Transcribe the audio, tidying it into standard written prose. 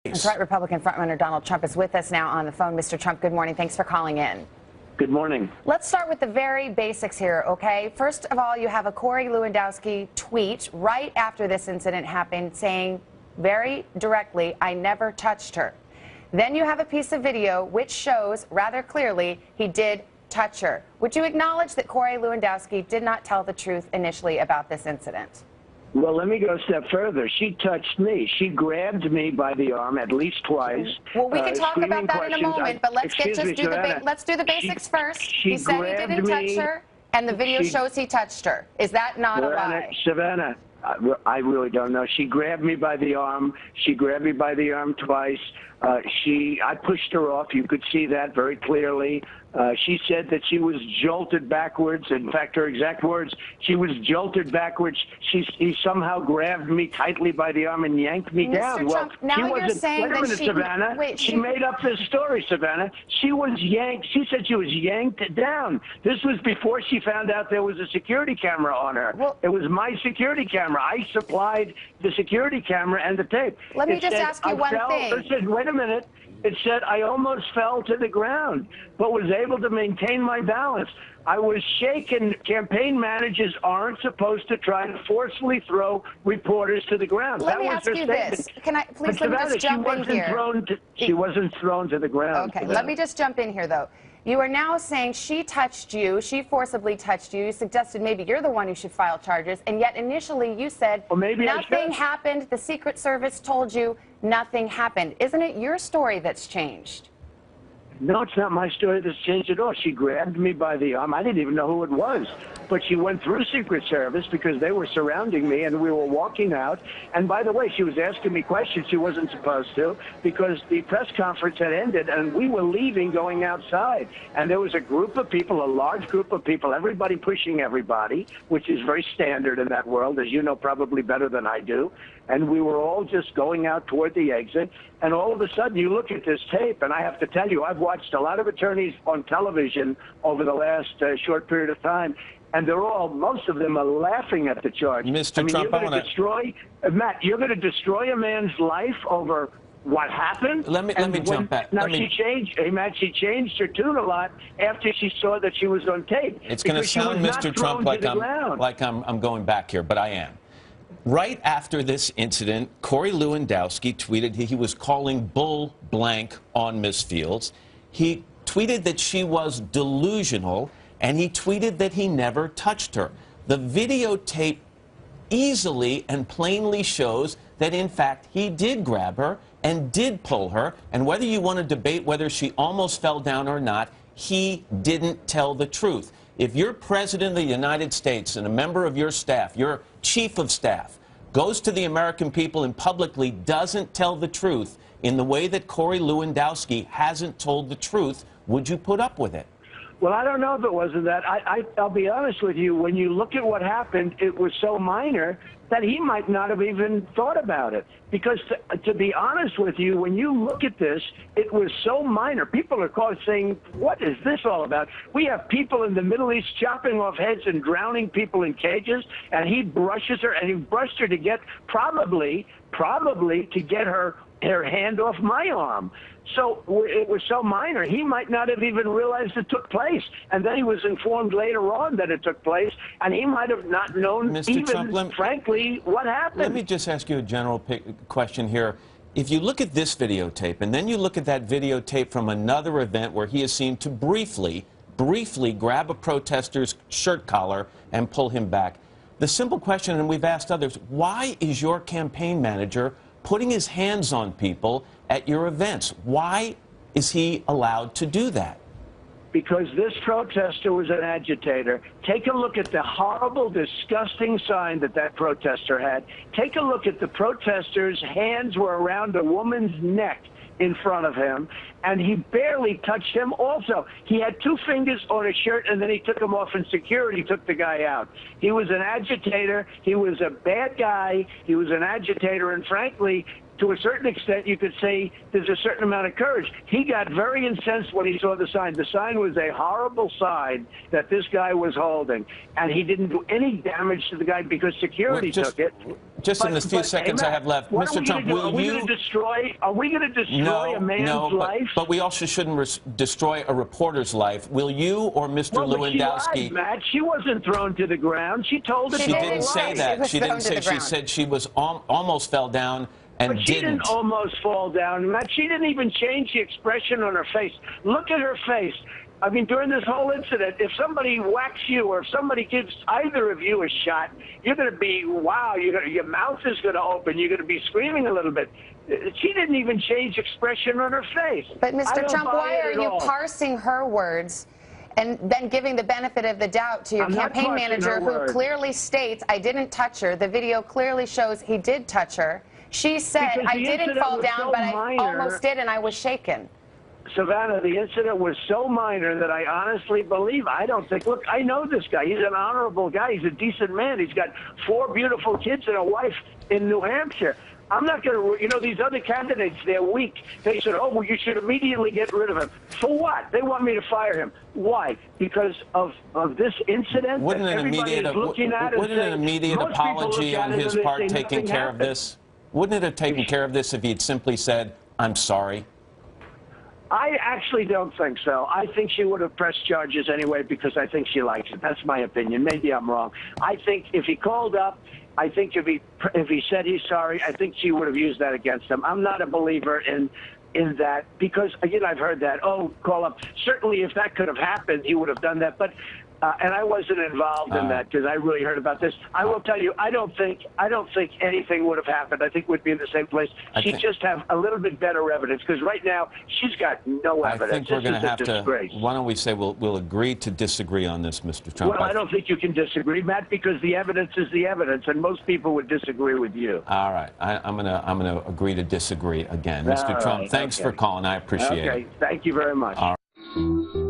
That's right. Republican frontrunner Donald Trump is with us now on the phone. Mr. Trump, good morning. Thanks for calling in. Good morning. Let's start with the very basics here, okay? First of all, you have a Corey Lewandowski tweet right after this incident happened saying very directly, "I never touched her." Then you have a piece of video which shows rather clearly he did touch her. Would you acknowledge that Corey Lewandowski did not tell the truth initially about this incident? Well, let me go a step further. She touched me. She grabbed me by the arm at least twice. Well, we can talk about that in a moment, but let's do the basics first. He said he didn't touch her, and the video shows he touched her. Is that not a lie? Savannah, I really don't know. She grabbed me by the arm. She grabbed me by the arm twice. I pushed her off. You could see that very clearly. She said that she was jolted backwards. In fact, her exact words, she was jolted backwards. He somehow grabbed me tightly by the arm and yanked me down. Mr. Trump, well, now you're saying wait a minute, Savannah. She made up this story, Savannah. She was yanked. She said she was yanked down. This was before she found out there was a security camera on her. Well, it was my security camera. I supplied the security camera and the tape. Let me just ask you one thing. Listen, wait a minute. It said I almost fell to the ground, but was able to maintain my balance. I was shaken. Campaign managers aren't supposed to try to forcefully throw reporters to the ground. Let me ask you this. Can I please let me just jump in here? She wasn't thrown to the ground. Okay, let me just jump in here, though. You are now saying she touched you, she forcibly touched you. You suggested maybe you're the one who should file charges, and yet initially you said nothing happened. The Secret Service told you nothing happened. Isn't it your story that's changed? No, it's not my story that's changed at all. She grabbed me by the arm. I didn't even know who it was. But she went through Secret Service because they were surrounding me, and we were walking out. And by the way, she was asking me questions she wasn't supposed to because the press conference had ended, and we were leaving, going outside. And there was a group of people, a large group of people, everybody pushing everybody, which is very standard in that world, as you know probably better than I do. And we were all just going out toward the exit. And all of a sudden, you look at this tape, and I have to tell you, I've watched a lot of attorneys on television over the last short period of time, and most of them are laughing at the charge. Mr. Trump, Matt, you're going to destroy a man's life over what happened? Let me jump back. Now, she changed her tune a lot after she saw that she was on tape. It's going to sound, Mr. Trump, like I'm going back here, but I am. Right after this incident, Corey Lewandowski tweeted he was calling bull blank on Ms. Fields. He tweeted that she was delusional, and he tweeted that he never touched her. The videotape easily and plainly shows that, in fact, he did grab her and did pull her. And whether you want to debate whether she almost fell down or not, he didn't tell the truth. If you're President of the United States and a member of your staff, your chief of staff, goes to the American people and publicly doesn't tell the truth in the way that Corey Lewandowski hasn't told the truth, would you put up with it? Well, I don't know if it wasn't that. I'll be honest with you. When you look at what happened, it was so minor that he might not have even thought about it. Because to be honest with you, when you look at this, it was so minor. People are saying, what is this all about? We have people in the Middle East chopping off heads and drowning people in cages, and he brushes her, and he brushed her to get, probably to get her hand off my arm. So it was so minor, he might not have even realized it took place. And then he was informed later on that it took place, and he might have not known frankly, what happened. Let me just ask you a general question here. If you look at this videotape, and then you look at that videotape from another event where he is seen to briefly grab a protester's shirt collar and pull him back, the simple question, and we've asked others, why is your campaign manager putting his hands on people at your events? Why is he allowed to do that? Because this protester was an agitator. Take a look at the horrible, disgusting sign that protester had. Take a look at the protester's hands were around a woman's neck in front of him, and he barely touched him also. He had two fingers on his shirt, and then he took them off, and security took the guy out. He was an agitator. He was a bad guy. He was an agitator, and frankly, to a certain extent, you could say there's a certain amount of courage. He got very incensed when he saw the sign. The sign was a horrible sign that this guy was holding, and he didn't do any damage to the guy because security took it. Just in the few seconds I have left, Mr. Trump, are we going to destroy a man's life? But we also shouldn't destroy a reporter's life. Will you or Mr. Lewandowski? She lied, Matt. She wasn't thrown to the ground. She told it. She didn't say that. She didn't say. She said she was almost fell down. And she didn't almost fall down, Matt. She didn't even change the expression on her face. Look at her face. I mean, during this whole incident, if somebody whacks you or if somebody gives either of you a shot, you're going to be, wow, your mouth is going to open. You're going to be screaming a little bit. She didn't even change expression on her face. But, Mr. Trump, why are you parsing her words and then giving the benefit of the doubt to your campaign manager who clearly states, I didn't touch her. The video clearly shows he did touch her. She said, I didn't fall down, but I almost did, and I was shaken. Savannah, the incident was so minor that I honestly believe, I don't think, look, I know this guy. He's an honorable guy. He's a decent man. He's got 4 beautiful kids and a wife in New Hampshire. I'm not going to, these other candidates, they're weak. They said, oh, well, you should immediately get rid of him. For what? They want me to fire him. Why? Because of this incident? Wouldn't an immediate apology on his part taken care of this? Wouldn't it have taken care of this if he had simply said, I'm sorry? I actually don't think so. I think she would have pressed charges anyway because I think she likes it. That's my opinion. Maybe I'm wrong. I think if he called up, I think if he said he's sorry, I think she would have used that against him. I'm not a believer in that because, again, I've heard that, oh, call up. Certainly if that could have happened, he would have done that. But and I wasn't involved in that because I really heard about this. I will tell you, I don't think anything would have happened. I think we'd be in the same place. She'd just have a little bit better evidence because right now she's got no evidence. I think we're going to have to. Why don't we say we'll agree to disagree on this, Mr. Trump? Well, I don't think you can disagree, Matt, because the evidence is the evidence, and most people would disagree with you. All right, I'm gonna agree to disagree again, Mr. Trump. Thanks for calling. I appreciate it. Okay, thank you very much. All right.